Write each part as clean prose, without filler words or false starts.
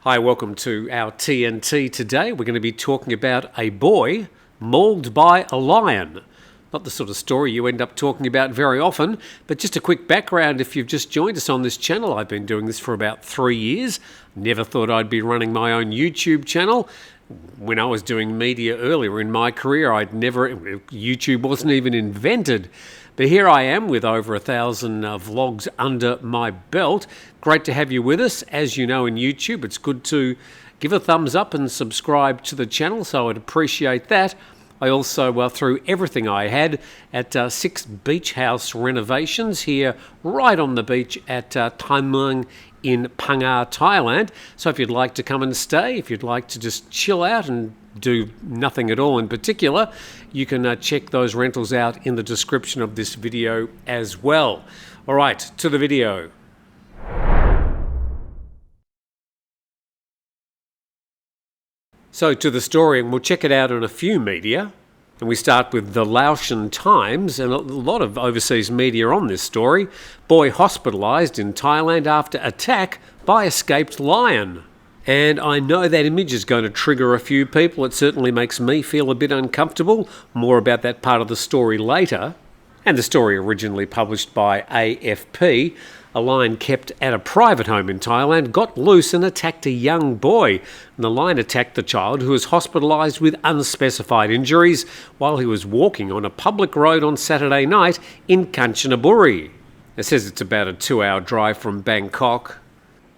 Hi, welcome to our TNT today. We're going to be talking about a boy mauled by a lion. Not the sort of story you end up talking about very often, but just a quick background if you've just joined us on this channel. I've been doing this for about 3 years. Never thought I'd be running my own YouTube channel. When I was doing media earlier in my career, YouTube wasn't even invented. But here I am with over 1,000 vlogs under my belt. Great to have you with us. As you know, in YouTube, it's good to give a thumbs up and subscribe to the channel, so I'd appreciate that. I also threw everything I had at 6 beach house renovations here right on the beach at Thailand in PHANG, Thailand. So if you'd like to come and stay, if you'd like to just chill out and do nothing at all in particular, you can check those rentals out in the description of this video as well. All right, to the video. So to the story, and we'll check it out on a few media. And we start with the Laotian Times, and a lot of overseas media on this story. Boy hospitalised in Thailand after attack by escaped lion. And I know that image is going to trigger a few people. It certainly makes me feel a bit uncomfortable. More about that part of the story later. And the story originally published by AFP. A lion kept at a private home in Thailand got loose and attacked a young boy. And the lion attacked the child, who was hospitalised with unspecified injuries while he was walking on a public road on Saturday night in Kanchanaburi. It says it's about a 2-hour drive from Bangkok.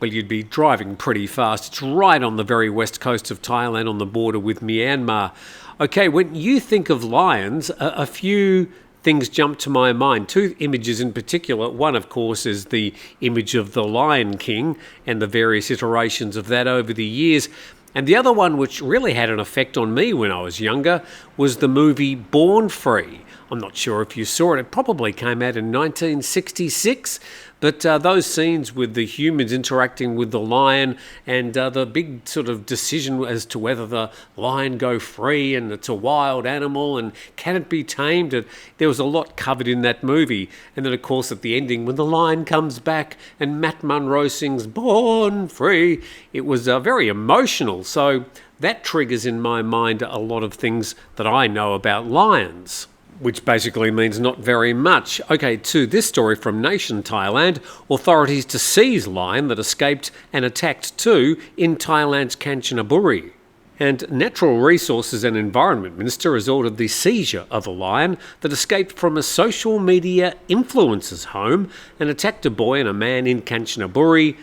Well, you'd be driving pretty fast. It's right on the very west coast of Thailand on the border with Myanmar. Okay, when you think of lions, a few things jump to my mind. 2 images in particular. One, of course, is the image of the Lion King and the various iterations of that over the years. And the other one, which really had an effect on me when I was younger, was the movie Born Free. I'm not sure if you saw it. It probably came out in 1966. But those scenes with the humans interacting with the lion and the big sort of decision as to whether the lion go free and it's a wild animal and can it be tamed, there was a lot covered in that movie. And then, of course, at the ending, when the lion comes back and Matt Monro sings Born Free, it was very emotional. So that triggers in my mind a lot of things that I know about lions, which basically means not very much. Okay, to this story from Nation Thailand, authorities to seize lion that escaped and attacked 2 in Thailand's Kanchanaburi. And Natural Resources and Environment Minister has ordered the seizure of a lion that escaped from a social media influencer's home and attacked a boy and a man in Kanchanaburi.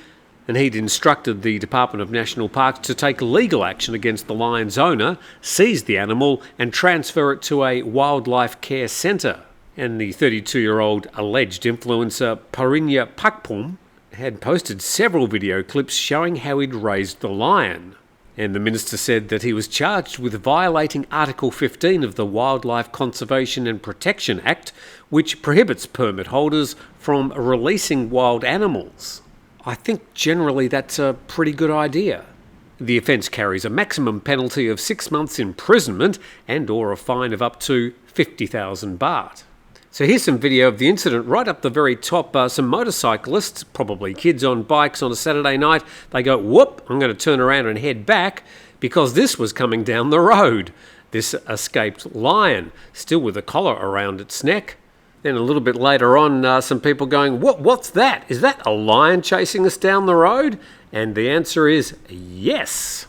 And he'd instructed the Department of National Parks to take legal action against the lion's owner, seize the animal and transfer it to a wildlife care centre. And the 32-year-old alleged influencer Parinya Pakpum had posted several video clips showing how he'd raised the lion. And the minister said that he was charged with violating Article 15 of the Wildlife Conservation and Protection Act, which prohibits permit holders from releasing wild animals. I think generally that's a pretty good idea. The offence carries a maximum penalty of 6 months imprisonment and or a fine of up to 50,000 baht. So here's some video of the incident. Right up the very top, some motorcyclists, probably kids on bikes on a Saturday night, they go, whoop, I'm going to turn around and head back because this was coming down the road. This escaped lion, still with a collar around its neck. Then a little bit later on, some people going, what's that? Is that a lion chasing us down the road? And the answer is yes.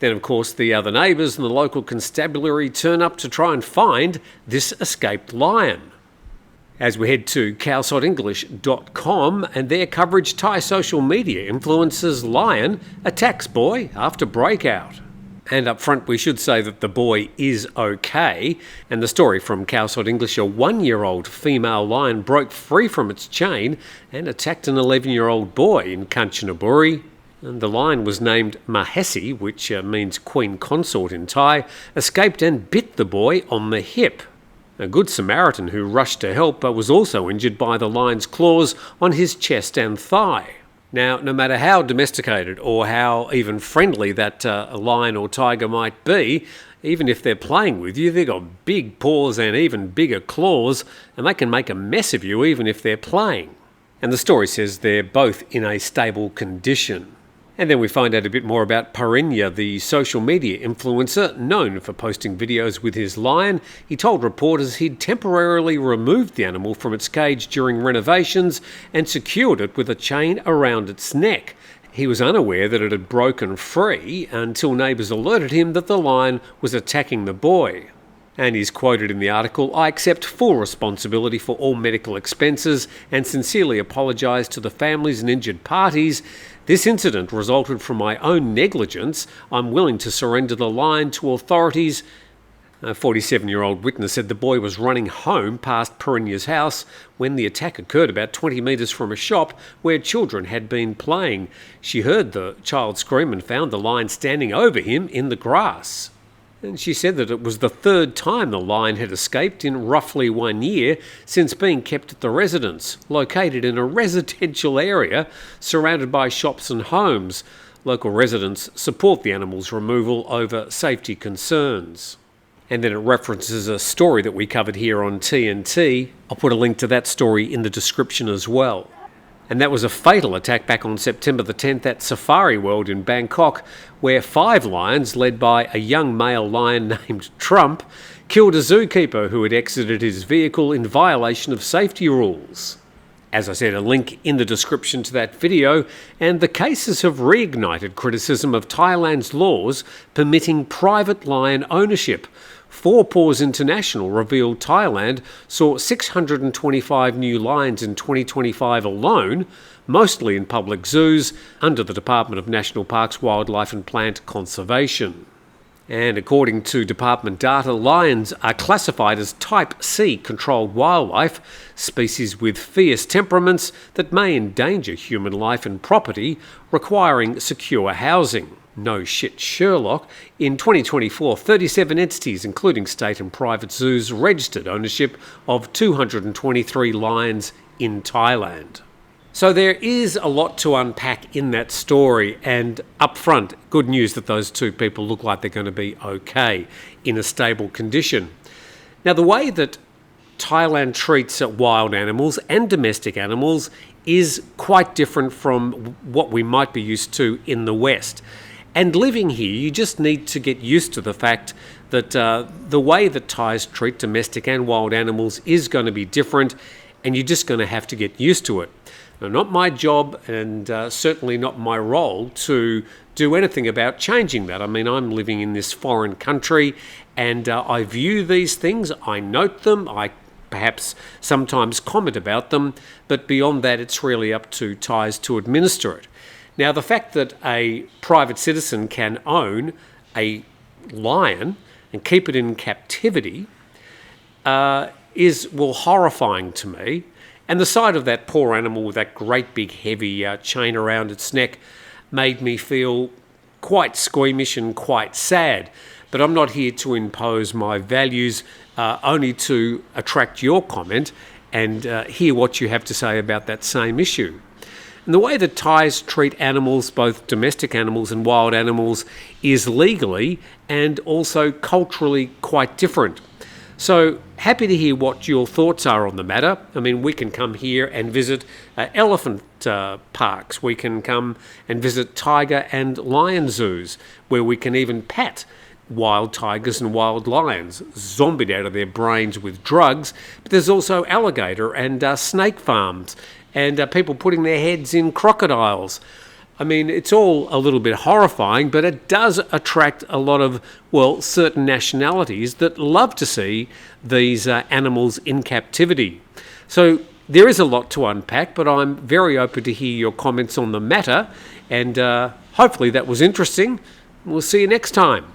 Then, of course, the other neighbours and the local constabulary turn up to try and find this escaped lion. As we head to khao.english.com and their coverage, Thai social media influencers lion attacks boy after breakout. And up front, we should say that the boy is okay. And the story from Khao.English, a 1-year-old female lion broke free from its chain and attacked an 11-year-old boy in Kanchanaburi. And the lion was named Mahesi, which means queen consort in Thai, escaped and bit the boy on the hip. A good Samaritan who rushed to help was also injured by the lion's claws on his chest and thigh. Now, no matter how domesticated or how even friendly that lion or tiger might be, even if they're playing with you, they've got big paws and even bigger claws, and they can make a mess of you even if they're playing. And the story says they're both in a stable condition. And then we find out a bit more about Parinya, the social media influencer known for posting videos with his lion. He told reporters he'd temporarily removed the animal from its cage during renovations and secured it with a chain around its neck. He was unaware that it had broken free until neighbours alerted him that the lion was attacking the boy. And he's quoted in the article, "I accept full responsibility for all medical expenses and sincerely apologise to the families and injured parties. This incident resulted from my own negligence. I'm willing to surrender the lion to authorities." A 47-year-old witness said the boy was running home past Parinya's house when the attack occurred about 20 metres from a shop where children had been playing. She heard the child scream and found the lion standing over him in the grass. And she said that it was the third time the lion had escaped in roughly 1 year since being kept at the residence, located in a residential area surrounded by shops and homes. Local residents support the animal's removal over safety concerns. And then it references a story that we covered here on TNT. I'll put a link to that story in the description as well. And that was a fatal attack back on September the 10th at Safari World in Bangkok, where 5 lions, led by a young male lion named Trump, killed a zookeeper who had exited his vehicle in violation of safety rules. As I said, a link in the description to that video, and the cases have reignited criticism of Thailand's laws permitting private lion ownership. Four Paws International revealed Thailand saw 625 new lions in 2025 alone, mostly in public zoos, under the Department of National Parks, Wildlife and Plant Conservation. And according to department data, lions are classified as Type C controlled wildlife, species with fierce temperaments that may endanger human life and property, requiring secure housing. No shit, Sherlock. In 2024, 37 entities, including state and private zoos, registered ownership of 223 lions in Thailand. So there is a lot to unpack in that story, and up front, good news that those 2 people look like they're going to be okay, in a stable condition. Now, the way that Thailand treats wild animals and domestic animals is quite different from what we might be used to in the West. And living here, you just need to get used to the fact that the way that Thais treat domestic and wild animals is going to be different, and you're just going to have to get used to it. Now, not my job, and certainly not my role, to do anything about changing that. I mean, I'm living in this foreign country, and I view these things, I note them, I perhaps sometimes comment about them, but beyond that, it's really up to Thais to administer it. Now, the fact that a private citizen can own a lion and keep it in captivity is, well, horrifying to me. And the sight of that poor animal with that great big heavy chain around its neck made me feel quite squeamish and quite sad. But I'm not here to impose my values, only to attract your comment and hear what you have to say about that same issue. And the way that Thais treat animals, both domestic animals and wild animals, is legally and also culturally quite different. So happy to hear what your thoughts are on the matter. I mean, we can come here and visit elephant parks. We can come and visit tiger and lion zoos, where we can even pat wild tigers and wild lions, zombied out of their brains with drugs. But there's also alligator and snake farms, and people putting their heads in crocodiles. I mean, it's all a little bit horrifying, but it does attract a lot of, well, certain nationalities that love to see these animals in captivity. So there is a lot to unpack, but I'm very open to hear your comments on the matter, and hopefully that was interesting. We'll see you next time.